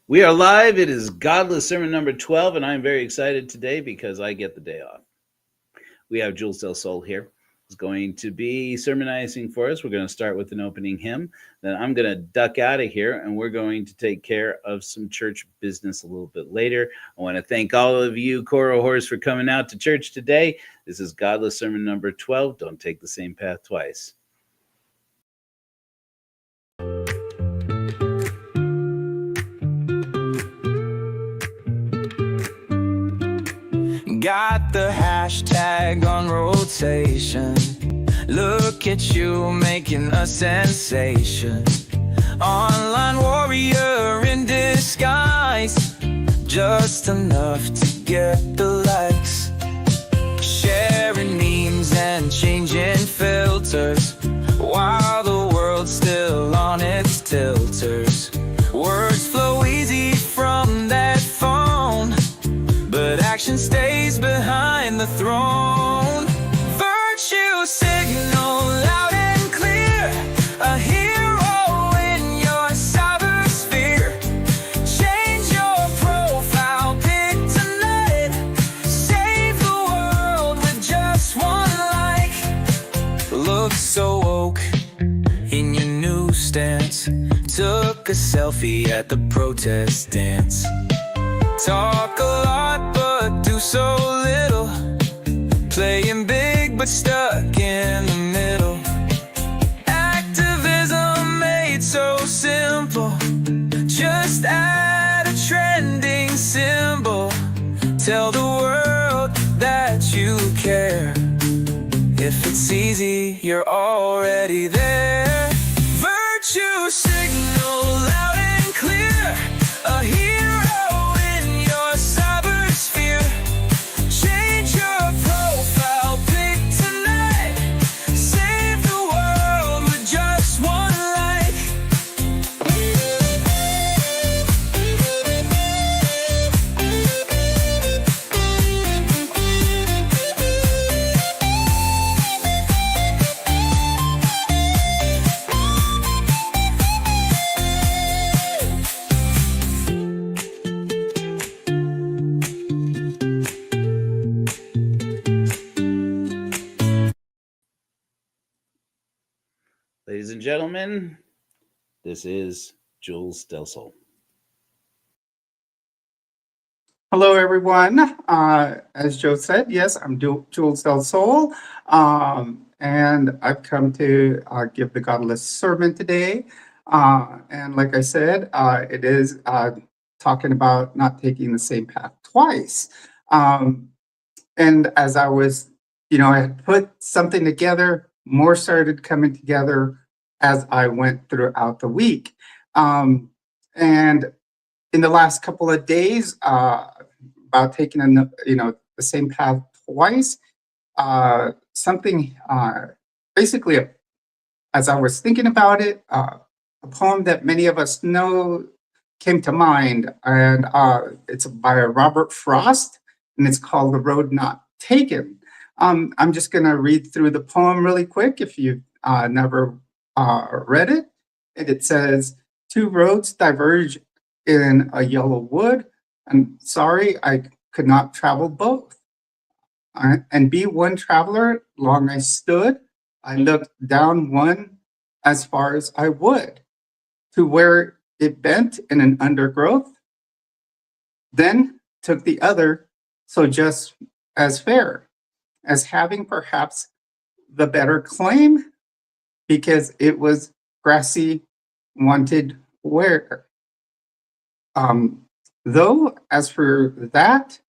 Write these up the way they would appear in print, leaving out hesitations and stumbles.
We are live. It is Godless sermon number 12, and I'm very excited today because I get the day off. We have Jules Del Sol here. He's going to be sermonizing for us. We're going to start with an opening hymn. Then I'm going to duck out of here, and we're going to take care of some church business a little bit later. I want to thank all of you, Coro Horse, for coming out to church today. This is Godless sermon number 12. Don't take the same path twice. Got the hashtag on rotation. Look at you making a sensation. Online warrior in disguise. Just enough to get the likes. Sharing memes and changing filters while the world's still on its tilters. Words flow easy from that phone, but action stays behind the throne. Virtue signal loud and clear. A hero in your cybersphere. Change your profile pic tonight. Save the world with just one like. Look so woke in your new stance. Took a selfie at the protest dance. Talk a lot but do so little. Playing big but stuck in the middle. Activism made so simple. Just add a trending symbol. Tell the world that you care. If it's easy, you're already there. Virtue signal loud and clear. A hero in your cybersphere. Change your profile pic tonight. Save the world with just one like. Ladies and gentlemen, this is Jules Del Sol. Hello, everyone. As Joe said, yes, I'm Jules Del Sol, and I've come to give the Godless sermon today. And like I said, it is talking about not taking the same path twice. And as I was, I had put something together, more started coming together as I went throughout the week. And in the last couple of days, about taking the same path twice, something basically, as I was thinking about it, a poem that many of us know came to mind, and it's by Robert Frost, and it's called "The Road Not Taken." I'm just going to read through the poem really quick if you've never read it. And it says, "Two roads diverge in a yellow wood. I'm sorry, I could not travel both. And be one traveler, long I stood. I looked down one as far as I would, to where it bent in an undergrowth. Then took the other, so just as fair, as having perhaps the better claim, because it was grassy, wanted wear. Though, as for that,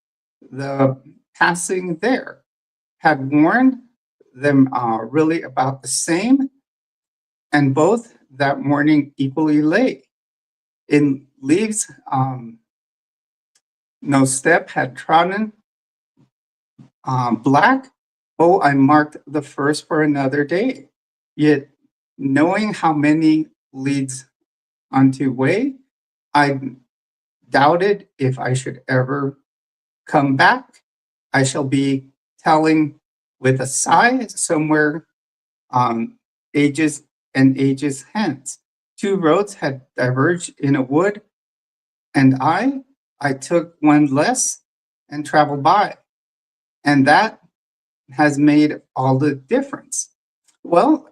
the passing there had warned them really about the same, and both that morning equally lay in leaves. No step had trodden black. Oh, I marked the first for another day. Yet, knowing how many leads unto way, I doubted if I should ever come back. I shall be telling with a sigh somewhere ages and ages hence. Two roads had diverged in a wood, and I took one less and traveled by. And that has made all the difference. Well,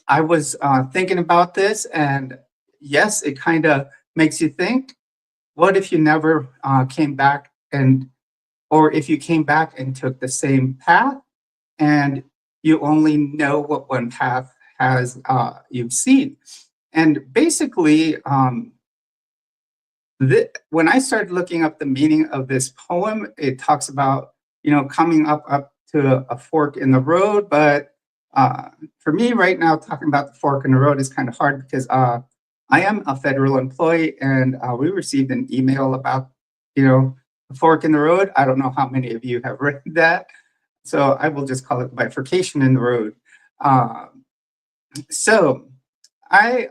I was thinking about this, and yes, it kind of makes you think, what if you never came back, and or if you came back and took the same path, and you only know what one path has you've seen. And basically, when I started looking up the meaning of this poem, it talks about, coming up to a fork in the road. But for me right now, talking about the fork in the road is kind of hard because I am a federal employee, and we received an email about, the fork in the road. I don't know how many of you have read that, so I will just call it bifurcation in the road. Uh, so I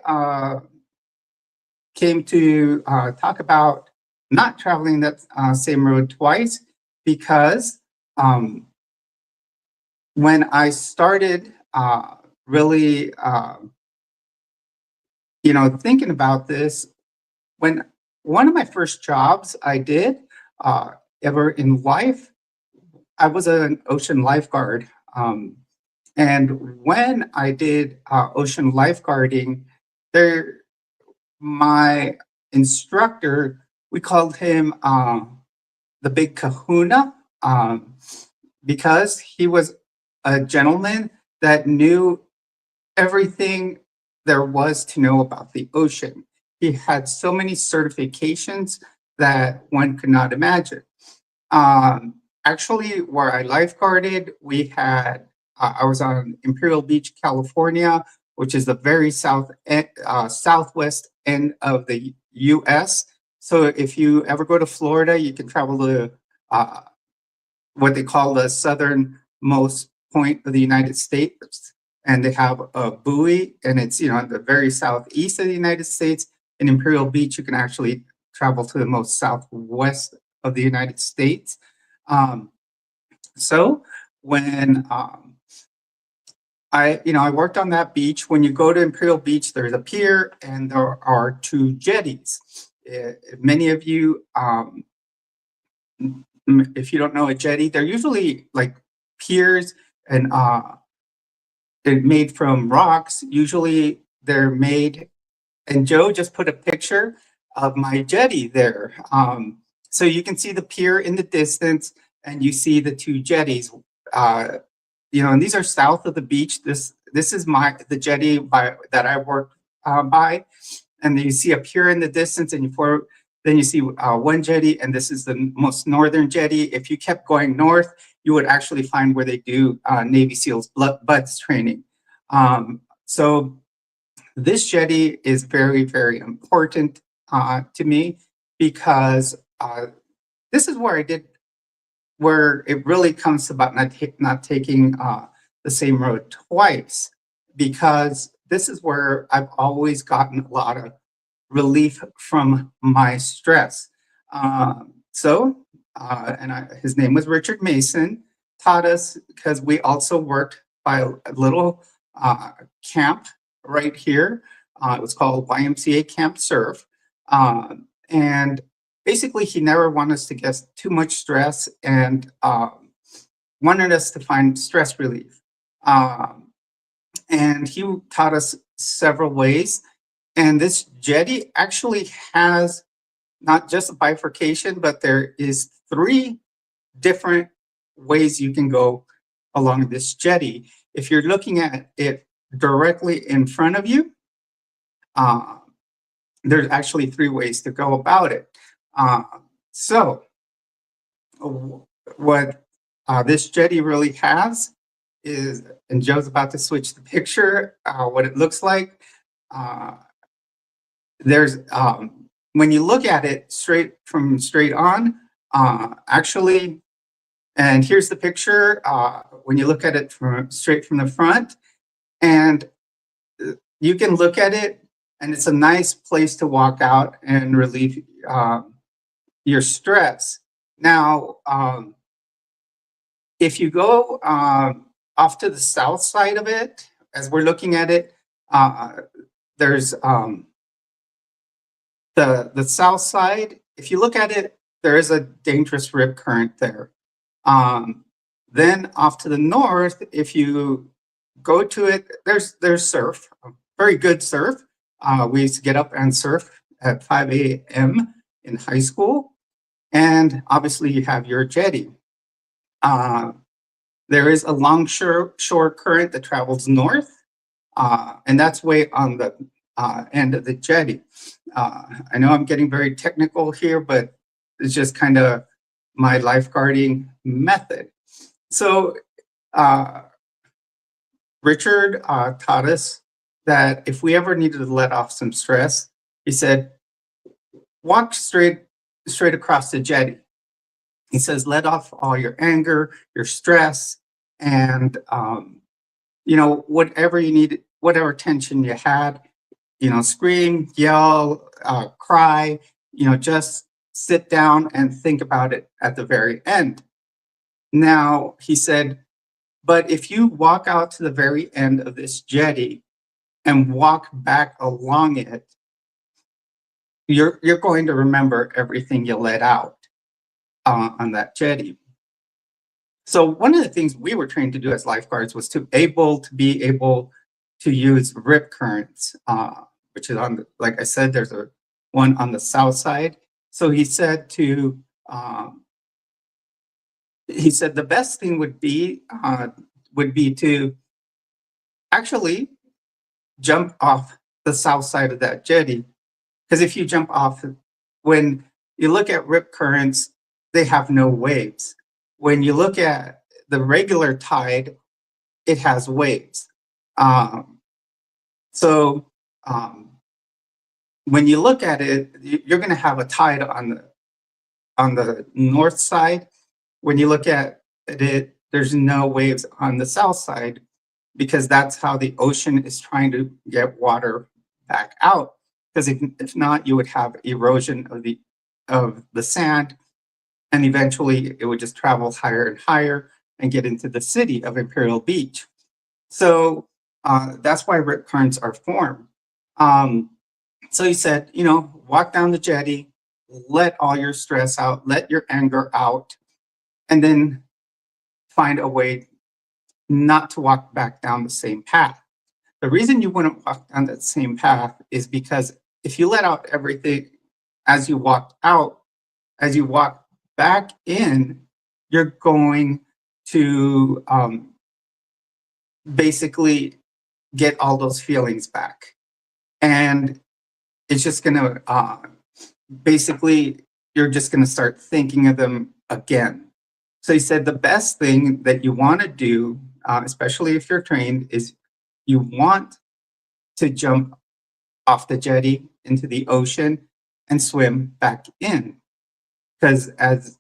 came to talk about not traveling that same road twice because when I started really, thinking about this, when one of my first jobs I did ever in life, I was an ocean lifeguard. And when I did ocean lifeguarding, there my instructor, we called him the Big Kahuna because he was a gentleman that knew everything there was to know about the ocean. He had so many certifications that one could not imagine. Actually, where I lifeguarded, we had, I was on Imperial Beach, California, which is the very southwest end of the US. So if you ever go to Florida, you can travel to what they call the southernmost point of the United States. And they have a buoy, and it's, the very southeast of the United States. In Imperial Beach, you can actually travel to the most southwest of the United States. So when I worked on that beach. When you go to Imperial Beach, there's a pier and there are two jetties. Many of you, if you don't know a jetty, they're usually like piers, and they're made from rocks. Usually they're made, and Joe just put a picture of my jetty there. So you can see the pier in the distance, and you see the two jetties. And these are south of the beach. This is the jetty that I work by, and then you see a pier in the distance, and then you see one jetty, and this is the most northern jetty. If you kept going north, you would actually find where they do Navy SEALs BUDS training. So this jetty is very, very important to me because this is where it really comes about not taking the same road twice, because this is where I've always gotten a lot of relief from my stress. His name was Richard Mason, taught us, because we also worked by a little camp right here. It was called YMCA Camp Surf. And basically, he never wanted us to get too much stress, and wanted us to find stress relief. And he taught us several ways. And this jetty actually has not just a bifurcation, but there is 3 different ways you can go along this jetty. If you're looking at it directly in front of you, there's actually 3 ways to go about it. So what this jetty really has is, and Joe's about to switch the picture, what it looks like. There's when you look at it straight on, actually, and here's the picture. When you look at it straight from the front, and you can look at it, and it's a nice place to walk out and relieve your stress. Now, if you go off to the south side of it, as we're looking at it, there's the south side, if you look at it, there is a dangerous rip current there. Then off to the north, if you go to it, there's surf, very good surf. We used to get up and surf at 5 a.m. in high school. And obviously you have your jetty. There is a shore current that travels north, and that's way on the end of the jetty. I know I'm getting very technical here, but it's just kind of my lifeguarding method. So Richard taught us that if we ever needed to let off some stress, he said, walk straight across the jetty. He says, let off all your anger, your stress, and whatever you need, whatever tension you had, scream, yell, cry, just sit down and think about it at the very end. Now, he said, but if you walk out to the very end of this jetty and walk back along it, you're going to remember everything you let out on that jetty. So one of the things we were trained to do as lifeguards was to be able to use rip currents, which is on, like I said, there's one on the south side. So he said the best thing would be to actually jump off the south side of that jetty. Because if you jump off, when you look at rip currents, they have no waves. When you look at the regular tide, it has waves. So when you look at it, you're going to have a tide on the north side. When you look at it, there's no waves on the south side, because that's how the ocean is trying to get water back out. Because if not, you would have erosion of the sand, and eventually it would just travel higher and higher and get into the city of Imperial Beach. So that's why rip currents are formed. So he said, walk down the jetty, let all your stress out, let your anger out, and then find a way not to walk back down the same path. The reason you wouldn't walk down that same path is because if you let out everything as you walk out, as you walk back in, you're going to basically get all those feelings back. And it's just going to basically, you're just going to start thinking of them again. So he said the best thing that you want to do, especially if you're trained, is you want to jump off the jetty into the ocean and swim back in. Because as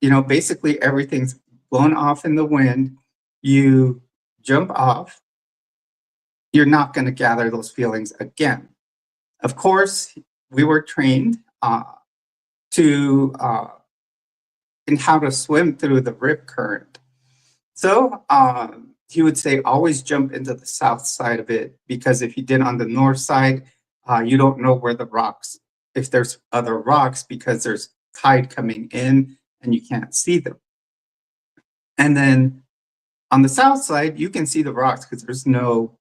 basically everything's blown off in the wind, you jump off, you're not going to gather those feelings again. Of course, we were trained in how to swim through the rip current. So he would say, always jump into the south side of it, because if you did on the north side, you don't know where the rocks, if there's other rocks, because there's tide coming in and you can't see them. And then on the south side, you can see the rocks because there's no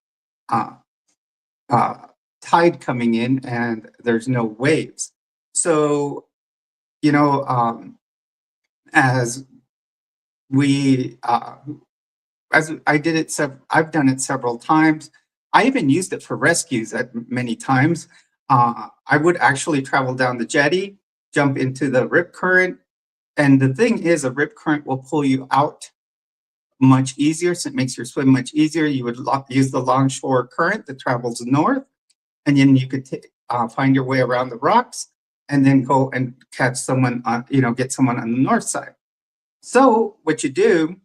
tide coming in and there's no waves. So, as I did it, I've done it several times. I even used it for rescues at many times. I would actually travel down the jetty, jump into the rip current. And the thing is, a rip current will pull you out much easier. So it makes your swim much easier. You would use the longshore current that travels north, and then you could find your way around the rocks and then go and catch someone on, get someone on the north side. So what you do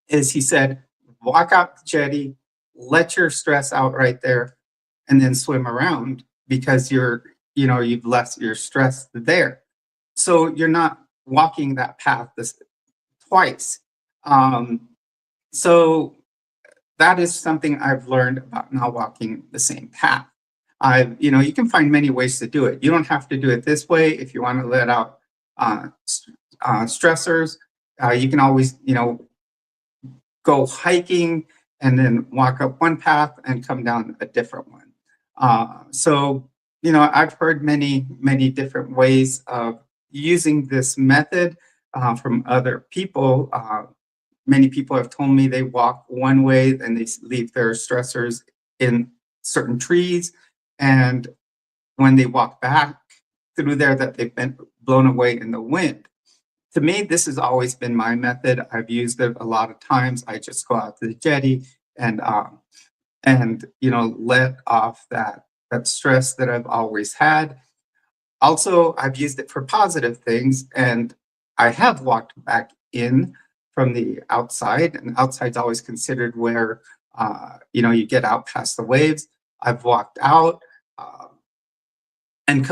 is, he said, walk out the jetty, let your stress out right there, and then swim around, because you've left your stress there. So you're not walking that path twice. So that is something I've learned about not walking the same path. You can find many ways to do it. You don't have to do it this way. If you want to let out stressors, you can always, go hiking and then walk up one path and come down a different one. So, I've heard many, many different ways of using this method from other people. Many people have told me they walk one way and they leave their stressors in certain trees. And when they walk back through there, that they've been blown away in the wind. To me, this has always been my method. I've used it a lot of times. I just go out to the jetty and let off that stress that I've always had. Also, I've used it for positive things, and I have walked back in from the outside, and outside's always considered where you get out past the waves. I've walked out and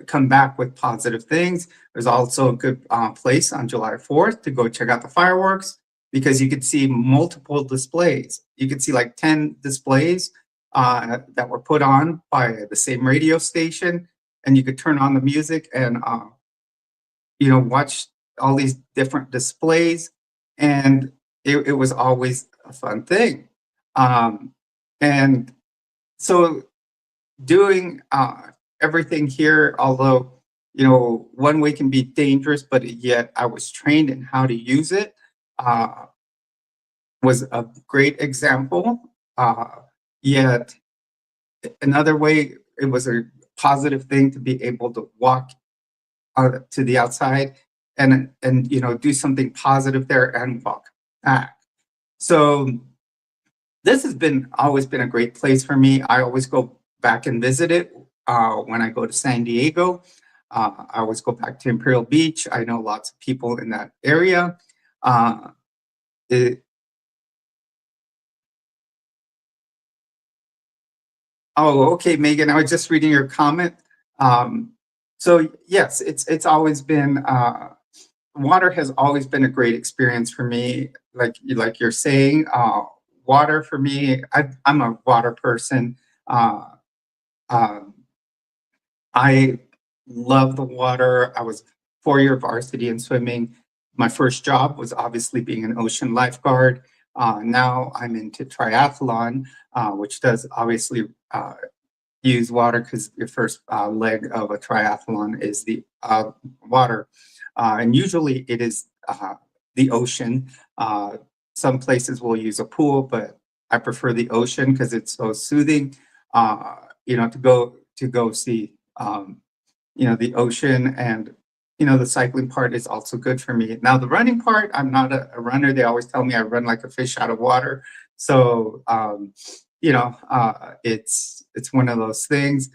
come back with positive things. There's also a good place on July 4th to go check out the fireworks, because you could see multiple displays. You could see like 10 displays that were put on by the same radio station, and you could turn on the music and watch all these different displays, and it was always a fun thing. And so doing everything here, although one way can be dangerous, but yet I was trained in how to use it, was a great example. Yet another way, it was a positive thing to be able to walk to the outside and do something positive there and walk back. So this has always been a great place for me. I always go back and visit it when I go to San Diego. I always go back to Imperial Beach. I know lots of people in that area. Oh, okay, Megan, I was just reading your comment. So yes, it's always been, water has always been a great experience for me. Like you're saying, water for me, I'm a water person. Um, I love the water. I was 4-year varsity in swimming. My first job was obviously being an ocean lifeguard. Now I'm into triathlon, which does obviously use water, because your first leg of a triathlon is the water. And usually it is the ocean. Some places will use a pool, but I prefer the ocean because it's so soothing, to go see, the ocean. And, the cycling part is also good for me. Now, the running part, I'm not a runner. They always tell me I run like a fish out of water. So, it's one of those things.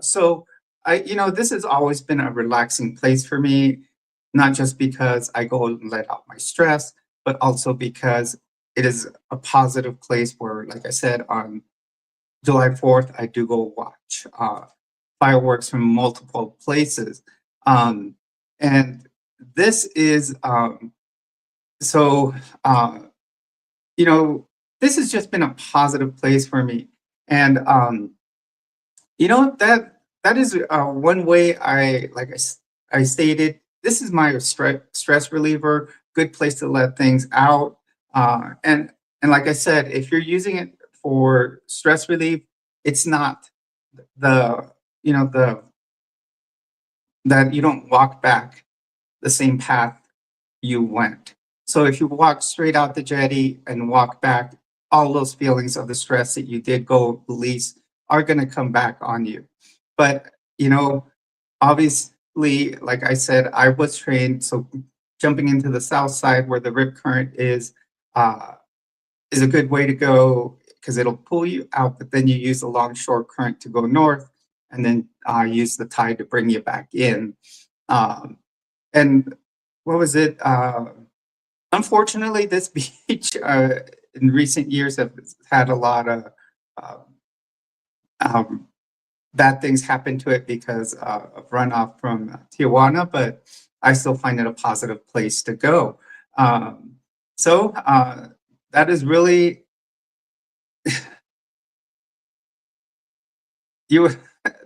So this has always been a relaxing place for me, not just because I go and let out my stress, but also because it is a positive place where, like I said, on July 4th, I do go watch fireworks from multiple places. And this is, so, this has just been a positive place for me. And, that is one way I stated, this is my stress reliever, good place to let things out. And like I said, if you're using it for stress relief, it's not the, that you don't walk back the same path you went. So if you walk straight out the jetty and walk back, all those feelings of the stress that you did go release are going to come back on you. But, obviously, like I said, I was trained. So jumping into the south side where the rip current is a good way to go, because it'll pull you out, but then you use the longshore current to go north, and then use the tide to bring you back in. And what was it? Unfortunately, this beach in recent years have had a lot of bad things happen to it because of runoff from Tijuana, but I still find it a positive place to go. So that is really You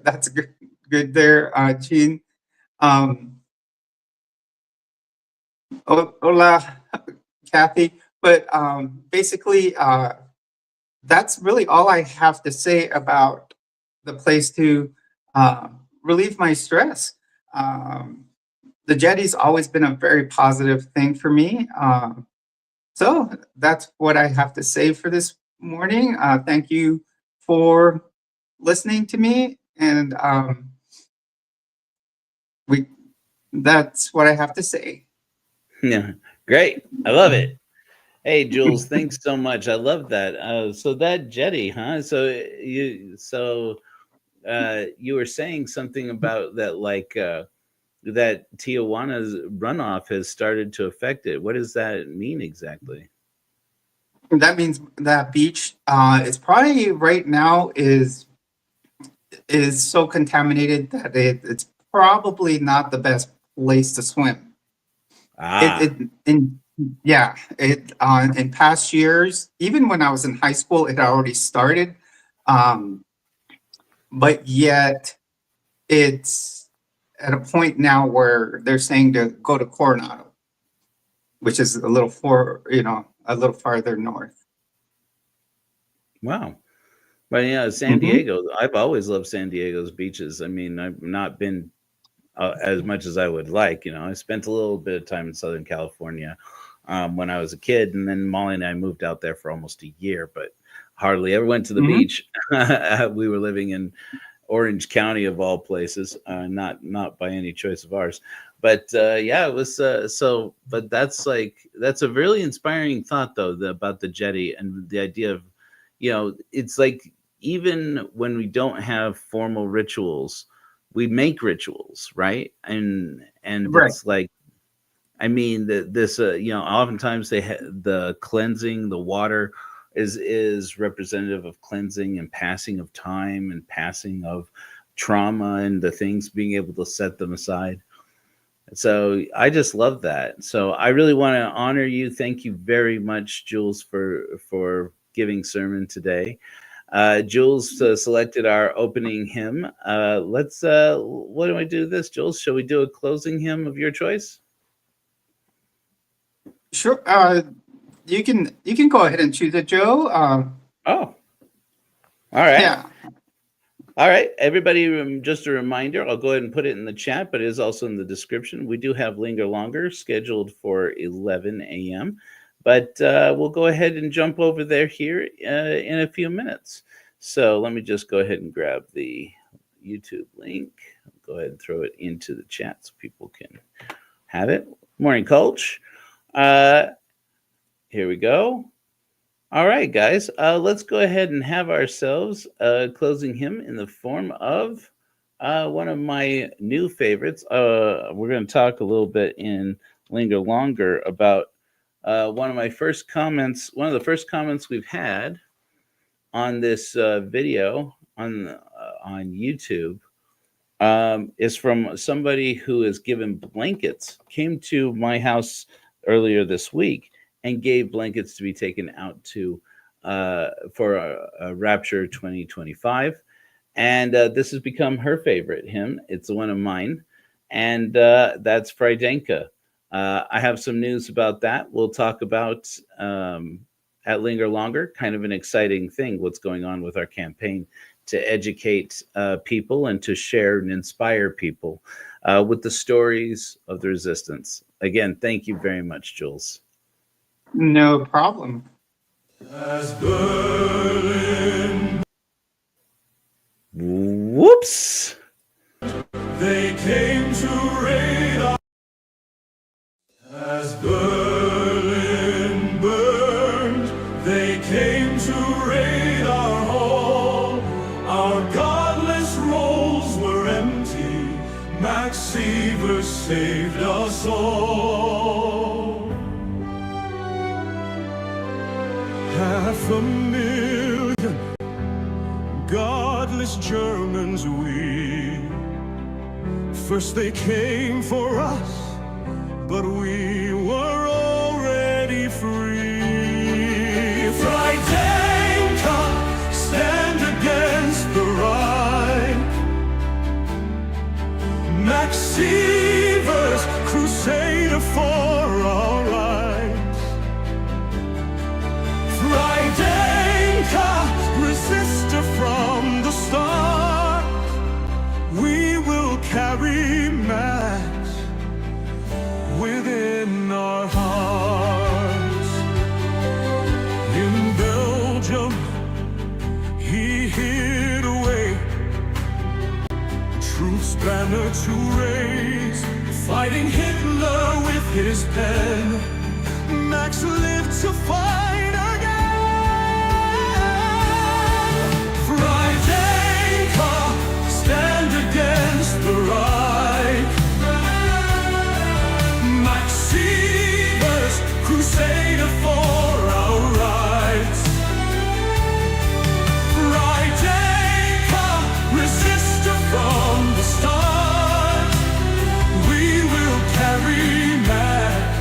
that's good there, Gene. Um, Hola, Kathy. But basically, that's really all I have to say about the place to uh, relieve my stress. Um, the jetty's always been a very positive thing for me. So that's what I have to say for this morning. Thank you for listening to me, and we that's what I have to say. Yeah, great. I love it. Hey, Jules, thanks so much. I love that. So that jetty, huh? You were saying something about that, like that Tijuana's runoff has started to affect it. What does that mean exactly? That means that beach is probably right now is so contaminated that it's probably not the best place to swim. It Ah, it in yeah, it in past years, even when I was in high school, it had already started. Um, but yet it's at a point now where they're saying to go to Coronado, which is a little a little farther north. wow. But yeah, San Hmm. Diego. I've always loved San Diego's beaches. I mean, I've not been as much as I would like. I spent a little bit of time in Southern California when I was a kid, and then Molly and I moved out there for almost a year, but hardly ever went to the Hmm. beach. We were living in Orange County of all places, not by any choice of ours. But yeah, it was so. But that's a really inspiring thought, though, about the jetty and the idea of, it's like even when we don't have formal rituals, we make rituals, right? And Right. it's like, I mean, this, oftentimes the cleansing, the water is representative of cleansing and passing of time and passing of trauma and the things being able to set them aside. So I just love that. So I really want to honor you. Thank you very much, Jules, for giving sermon today. Jules selected our opening hymn. Let's. What do I do this, Jules? Shall we do a closing hymn of your choice? Sure. You can go ahead and choose it, Joe. Oh, all right. Yeah. All right, everybody, just a reminder, I'll go ahead and put it in the chat, but it is also in the description. We do have Linger Longer scheduled for 11 a.m., but we'll go ahead and jump over there here in a few minutes. So let me just go ahead and grab the YouTube link. Go ahead and throw it into the chat so people can have it. Morning, Coach. Here we go. All right, guys, let's go ahead and have ourselves a closing hymn in the form of one of my new favorites. We're going to talk a little bit in Linger Longer about one of the first comments we've had on this video on YouTube is from somebody who has given blankets, came to my house earlier this week and gave blankets to be taken out to for a Rapture 2025. And this has become her favorite hymn. It's one of mine. And that's Frydenka. I have some news about that. We'll talk about at Linger Longer, kind of an exciting thing, what's going on with our campaign to educate people and to share and inspire people with the stories of the resistance. Again, thank you very much, Jules. No problem. As Berlin, Whoops. they came to raid our. As Berlin burned, they came to raid our hall. Our godless rolls were empty. Max Seaver saved us all. 500,000 godless Germans we. First they came for us, but we were already free. Freidenka, stand against the rise. Maxivers, crusader for our rights. Frydenka, resistor from the start. We will carry Max within our hearts. In Belgium, he hid away, truth's banner to raise, fighting Hitler with his pen. Max lived to fight again. Frydenka, stand against the Reich. Maxivers, crusader for our rights. Frydenka, resistor from the start. We will carry Max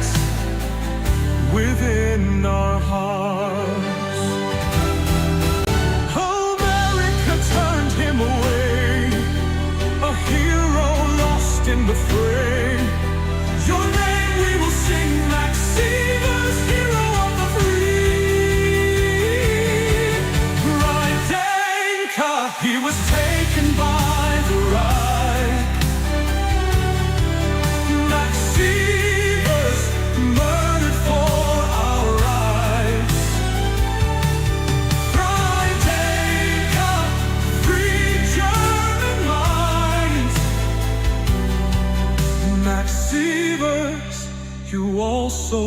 within our hearts. America turned him away, a hero lost in the fray. Your name we will sing, Maxivers, hero of the free. Frydenka, he was taken by the Reich. Maxivers, murdered for our rights. Frydenka, free German minds. Maxivers, you also